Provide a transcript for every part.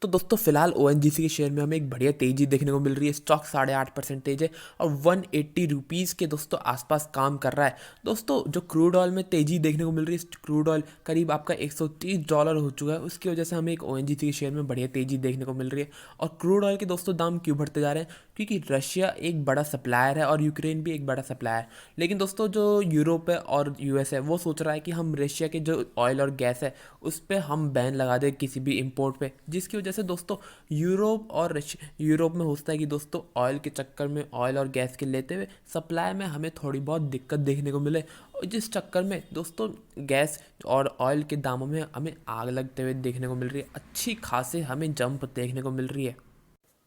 तो दोस्तों फिलहाल ओएनजीसी के शेयर में हमें एक बढ़िया तेजी देखने को मिल रही है। स्टॉक 8.5% तेज है और 180 रुपीज़ के दोस्तों आसपास काम कर रहा है। दोस्तों जो क्रूड ऑयल में तेजी देखने को मिल रही है, क्रूड ऑयल करीब आपका $130 हो चुका है। उसकी वजह से हमें एक ओएनजीसी के शेयर में बढ़िया तेजी देखने को मिल रही है। और क्रूड ऑयल के दोस्तों दाम क्यों बढ़ते जा रहे हैं? क्योंकि रशिया एक बड़ा सप्लायर है और यूक्रेन भी एक बड़ा सप्लायर है। लेकिन दोस्तों जो यूरोप है और यूएस है वो सोच रहा है कि हम रशिया के जो ऑयल और गैस है उस पर हम बैन लगा दें किसी भी इंपोर्ट पे, जिसकी वजह से दोस्तों यूरोप में होता है कि दोस्तों ऑयल के चक्कर में, ऑयल और गैस के लेते हुए सप्लाई में हमें थोड़ी बहुत दिक्कत देखने को मिले, और जिस चक्कर में दोस्तों गैस और ऑयल के दामों में हमें आग लगते हुए देखने को मिल रही है। अच्छी खासी हमें जंप देखने को मिल रही है।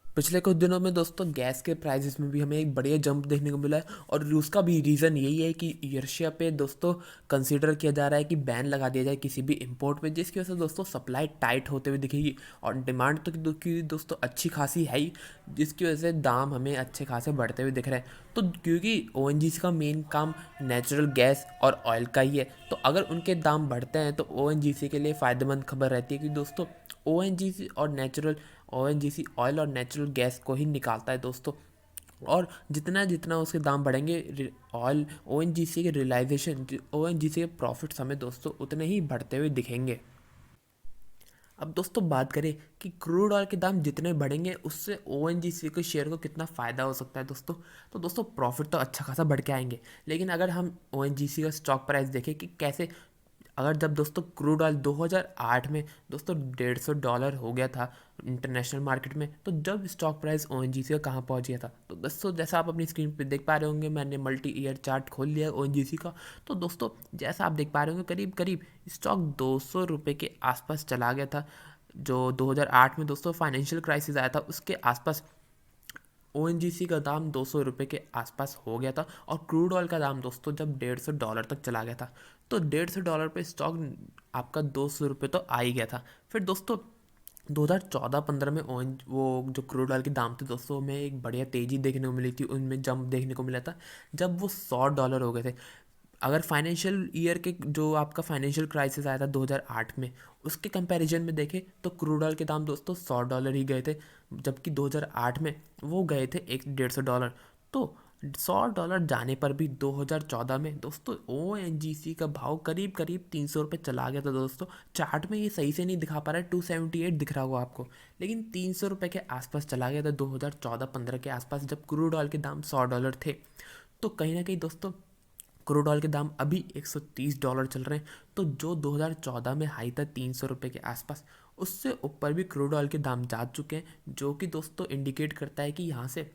पिछले कुछ दिनों में दोस्तों गैस के प्राइसेस में भी हमें एक बढ़िया जंप देखने को मिला है, और उसका भी रीज़न यही है कि रशिया पे दोस्तों कंसीडर किया जा रहा है कि बैन लगा दिया जाए किसी भी इंपोर्ट पे, जिसकी वजह से दोस्तों सप्लाई टाइट होते हुए दिखेगी और डिमांड तो की दोस्तों अच्छी खासी है ही, जिसकी वजह से दाम हमें अच्छे खासे बढ़ते हुए दिख रहे हैं। तो क्योंकि ओएनजीसी का मेन काम नेचुरल गैस और ऑयल का ही है, तो अगर उनके दाम बढ़ते हैं तो ओएनजीसी के लिए फ़ायदेमंद खबर रहती है कि दोस्तों ओएनजीसी ऑयल और नेचुरल गैस को ही निकालता है दोस्तों। और जितना जितना उसके दाम बढ़ेंगे, ऑयल ओएनजीसी के रियलाइजेशन, ओएनजीसी के प्रॉफिट्स हमें दोस्तों उतने ही बढ़ते हुए दिखेंगे। अब दोस्तों बात करें कि क्रूड ऑयल के दाम जितने बढ़ेंगे उससे ओएनजीसी के शेयर को कितना फ़ायदा हो सकता है दोस्तों। तो दोस्तों प्रॉफिट तो अच्छा खासा बढ़ के आएंगे, लेकिन अगर हम ओएनजीसी का स्टॉक प्राइस देखें कि कैसे, अगर जब दोस्तों क्रूड ऑयल 2008 में दोस्तों $150 हो गया था इंटरनेशनल मार्केट में, तो जब स्टॉक प्राइस ओएनजीसी का कहाँ पहुँच गया था, तो दोस्तों जैसा आप अपनी स्क्रीन पे देख पा रहे होंगे, मैंने मल्टी ईयर चार्ट खोल लिया है ओएनजीसी का। तो दोस्तों जैसा आप देख पा रहे होंगे करीब करीब स्टॉक $200 के आसपास चला गया था। जो 2008 में दोस्तों फाइनेंशियल क्राइसिस आया था उसके आसपास ओएनजीसी का दाम $200 के आसपास हो गया था, और क्रूड ऑयल का दाम दोस्तों जब $150 तक चला गया था, तो $150 पे स्टॉक आपका $200 तो आ ही गया था। फिर दोस्तों 2014-15 में वो जो क्रूड ऑयल के दाम थे दोस्तों में एक बढ़िया तेज़ी देखने को मिली थी, उनमें जंप देखने को मिला था जब वो $100 हो गए थे। अगर फाइनेंशियल ईयर के जो आपका फाइनेंशियल क्राइसिस आया था 2008 में, उसके कंपैरिजन में देखें तो क्रूड ऑयल के दाम दोस्तों $100 ही गए थे, जबकि 2008 में वो गए थे 150-150 डॉलर। तो $100 जाने पर भी 2014 में दोस्तों ओएनजीसी का भाव करीब करीब ₹300 चला गया था दोस्तों। चार्ट में ये सही से नहीं दिखा पा रहा है, 278 दिख रहा होगा आपको, लेकिन ₹300 के आसपास चला गया था 2014-15 के आसपास, जब क्रूड ऑयल के दाम $100 थे। तो कहीं ना कहीं दोस्तों क्रूड ऑयल के दाम अभी $130 चल रहे हैं, तो जो 2014 में हाई था ₹300 के आसपास, उससे ऊपर भी क्रूड ऑयल के दाम जा चुके हैं, जो कि दोस्तों इंडिकेट करता है कि यहाँ से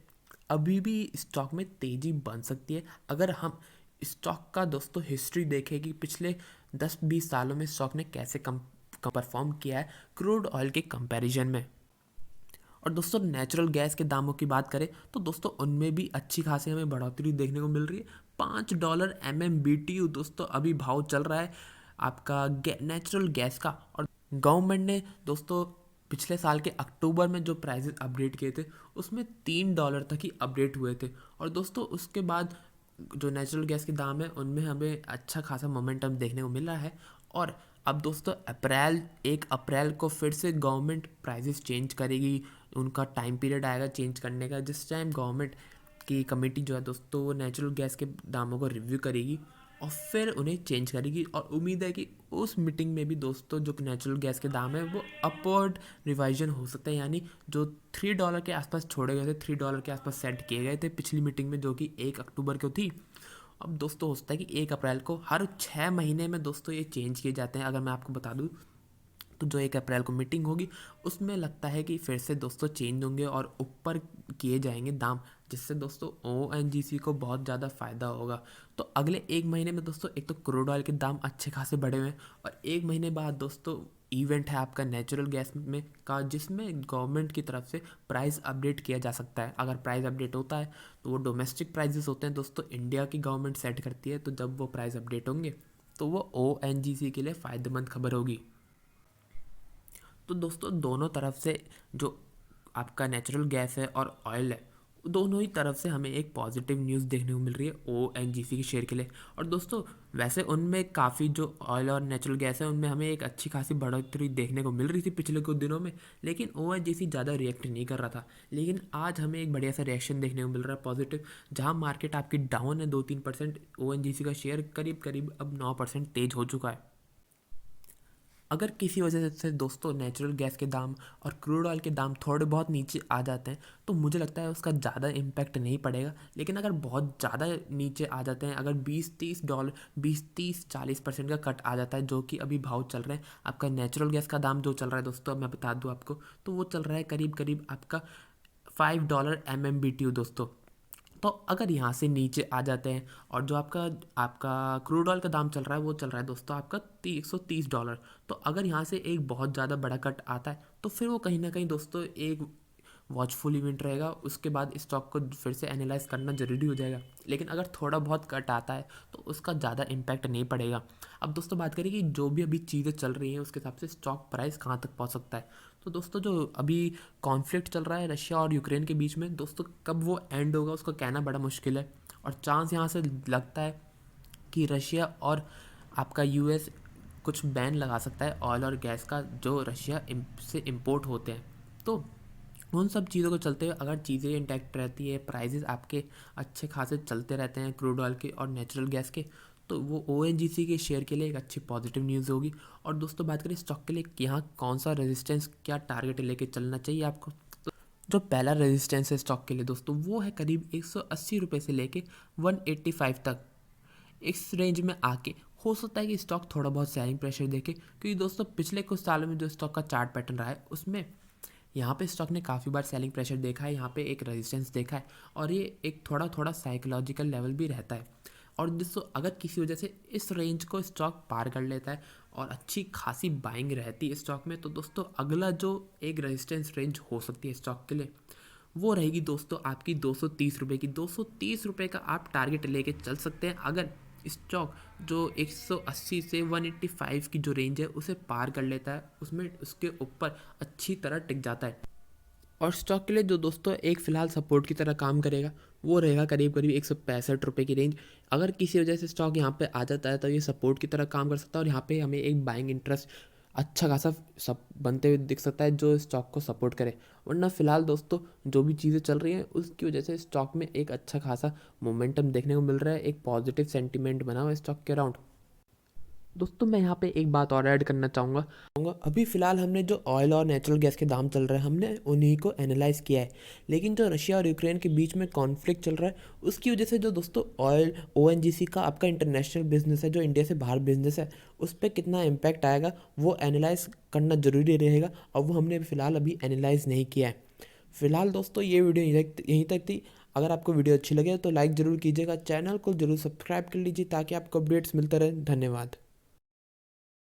अभी भी स्टॉक में तेज़ी बन सकती है। अगर हम स्टॉक का दोस्तों हिस्ट्री देखें कि पिछले 10-20 सालों में स्टॉक ने कैसे कम परफॉर्म किया है क्रूड ऑयल के कंपैरिजन में। और दोस्तों नेचुरल गैस के दामों की बात करें तो दोस्तों उनमें भी अच्छी खासी हमें बढ़ोतरी देखने को मिल रही है। $5 MMBTU दोस्तों अभी भाव चल रहा है आपका नेचुरल गैस का। और गवर्नमेंट ने दोस्तों पिछले साल के अक्टूबर में जो प्राइसेस अपडेट किए थे उसमें $3 तक ही अपडेट हुए थे, और दोस्तों उसके बाद जो नेचुरल गैस के दाम है उनमें हमें अच्छा खासा मोमेंटम देखने को मिला है। और अब दोस्तों 1 अप्रैल को फिर से गवर्नमेंट प्राइसेस चेंज करेगी, उनका टाइम पीरियड आएगा चेंज करने का, जिस टाइम गवर्नमेंट की कमेटी जो है दोस्तों वो नेचुरल गैस के दामों को रिव्यू करेगी और फिर उन्हें चेंज करेगी। और उम्मीद है कि उस मीटिंग में भी दोस्तों जो नेचुरल गैस के दाम है वो अपवर्ड रिवाइजन हो सकता है, यानी जो $3 के आसपास छोड़े गए थे, $3 के आसपास सेट किए गए थे पिछली मीटिंग में जो कि 1 अक्टूबर को थी, अब दोस्तों हो सकता है कि 1 अप्रैल को, हर 6 महीने में दोस्तों ये चेंज किए जाते हैं। अगर मैं आपको बता दूँ तो जो 1 अप्रैल को मीटिंग होगी उसमें लगता है कि फिर से दोस्तों चेंज होंगे और ऊपर किए जाएंगे दाम, जिससे दोस्तों ओएनजीसी को बहुत ज़्यादा फ़ायदा होगा। तो अगले 1 महीने में दोस्तों एक तो क्रूड ऑयल के दाम अच्छे खासे बढ़े हुए हैं, और 1 महीने बाद दोस्तों इवेंट है आपका नेचुरल गैस में का, जिसमें गवर्नमेंट की तरफ से प्राइस अपडेट किया जा सकता है। अगर प्राइस अपडेट होता है तो वो डोमेस्टिक प्राइजेस होते हैं दोस्तों, इंडिया की गवर्नमेंट सेट करती है, तो जब वो प्राइस अपडेट होंगे तो वो ओएनजीसी के लिए फ़ायदेमंद खबर होगी। तो दोस्तों दोनों तरफ से जो आपका नेचुरल गैस है और ऑयल है दोनों ही तरफ से हमें एक पॉजिटिव न्यूज़ देखने को मिल रही है ONGC के शेयर के लिए। और दोस्तों वैसे उनमें काफ़ी जो ऑयल और नेचुरल गैस है उनमें हमें एक अच्छी खासी बढ़ोतरी देखने को मिल रही थी पिछले कुछ दिनों में, लेकिन ONGC ज़्यादा रिएक्ट नहीं कर रहा था। लेकिन आज हमें एक बढ़िया सा रिएक्शन देखने को मिल रहा है पॉजिटिव, जहाँ मार्केट आपकी डाउन है 2-3%। ONGC का शेयर करीब करीब अब 9% तेज हो चुका है। अगर किसी वजह से दोस्तों नेचुरल गैस के दाम और क्रूड ऑयल के दाम थोड़े बहुत नीचे आ जाते हैं तो मुझे लगता है उसका ज़्यादा इम्पैक्ट नहीं पड़ेगा। लेकिन अगर बहुत ज़्यादा नीचे आ जाते हैं, अगर $20-30 20-30-40% का कट आ जाता है, जो कि अभी भाव चल रहे हैं, आपका नेचुरल गैस का दाम जो चल रहा है दोस्तों, अब मैं बता दूँ आपको, तो वो चल रहा है करीब करीब आपका $5 MMBTU दोस्तों। तो अगर यहाँ से नीचे आ जाते हैं और जो आपका आपका क्रूड ऑयल का दाम चल रहा है वो चल रहा है दोस्तों आपका $130, तो अगर यहाँ से एक बहुत ज़्यादा बड़ा कट आता है तो फिर वो कहीं ना कहीं दोस्तों एक वॉचफुल इवेंट रहेगा। उसके बाद स्टॉक को फिर से एनालाइज करना ज़रूरी हो जाएगा। लेकिन अगर थोड़ा बहुत कट आता है तो उसका ज़्यादा इम्पैक्ट नहीं पड़ेगा। अब दोस्तों बात करें कि जो भी अभी चीज़ें चल रही हैं उसके हिसाब से स्टॉक प्राइस कहाँ तक पहुँच सकता है। तो दोस्तों जो अभी कॉन्फ्लिक्ट चल रहा है रशिया और यूक्रेन के बीच में, दोस्तों कब वो एंड होगा उसको कहना बड़ा मुश्किल है। और चांस यहाँ से लगता है कि रशिया और आपका यूएस कुछ बैन लगा सकता है ऑयल और गैस का जो रशिया से इंपोर्ट होते हैं। तो उन सब चीज़ों को चलते हुए अगर चीज़ें इंटैक्ट रहती है, प्राइजेस आपके अच्छे खासे चलते रहते हैं क्रूड ऑयल के और नेचुरल गैस के, तो वो ONGC के शेयर के लिए एक अच्छी पॉजिटिव न्यूज़ होगी। और दोस्तों बात करें स्टॉक के लिए कि यहाँ कौन सा रेजिस्टेंस, क्या टारगेट लेके चलना चाहिए आपको, तो जो पहला रेजिस्टेंस है स्टॉक के लिए दोस्तों वो है करीब 180 रुपये से लेके 185 तक। इस रेंज में आके हो सकता है कि स्टॉक थोड़ा बहुत सेलिंग प्रेशर देखे, क्योंकि दोस्तों पिछले कुछ सालों में जो स्टॉक का चार्ट पैटर्न रहा है उसमें यहाँ पे स्टॉक ने काफ़ी बार सेलिंग प्रेशर देखा है, यहाँ पे एक रेजिस्टेंस देखा है, और ये एक थोड़ा थोड़ा साइकोलॉजिकल लेवल भी रहता है। और दोस्तों अगर किसी वजह से इस रेंज को स्टॉक पार कर लेता है और अच्छी खासी बाइंग रहती है स्टॉक में, तो दोस्तों अगला जो एक रेजिस्टेंस रेंज हो सकती है स्टॉक के लिए वो रहेगी दोस्तों आपकी 230 रुपये की। 230 रुपये का आप टारगेट लेके चल सकते हैं अगर स्टॉक जो 180 से 185 की जो रेंज है उसे पार कर लेता है, उसमें उसके ऊपर अच्छी तरह टिक जाता है। और स्टॉक के लिए जो दोस्तों एक फ़िलहाल सपोर्ट की तरह काम करेगा वो रहेगा करीब करीब 165 रुपये की रेंज। अगर किसी वजह से स्टॉक यहाँ पे आ जाता है तो ये सपोर्ट की तरह काम कर सकता है और यहाँ पे हमें एक बाइंग इंटरेस्ट अच्छा खासा सब बनते हुए दिख सकता है जो स्टॉक को सपोर्ट करे। वरना फ़िलहाल दोस्तों जो भी चीज़ें चल रही हैं उसकी वजह से स्टॉक में एक अच्छा खासा मोमेंटम देखने को मिल रहा है, एक पॉजिटिव सेंटीमेंट बना हुआ है स्टॉक के अराउंड। दोस्तों मैं यहाँ पे एक बात और ऐड करना चाहूँगा। अभी फ़िलहाल हमने जो ऑयल और नेचुरल गैस के दाम चल रहे हैं हमने उन्हीं को एनालाइज़ किया है। लेकिन जो रशिया और यूक्रेन के बीच में कॉन्फ्लिक्ट चल रहा है उसकी वजह से जो दोस्तों ऑयल ONGC का आपका इंटरनेशनल बिजनेस है, जो इंडिया से बाहर बिजनेस है, उस पर कितना इम्पैक्ट आएगा वो एनालाइज़ करना ज़रूरी रहेगा, और वो हमने फ़िलहाल अभी एनालाइज़ नहीं किया है। फ़िलहाल दोस्तों ये वीडियो यहीं तक थी। अगर आपको वीडियो अच्छी लगे तो लाइक ज़रूर कीजिएगा, चैनल को ज़रूर सब्सक्राइब कर लीजिए ताकि आपको अपडेट्स मिलते रहे। धन्यवाद।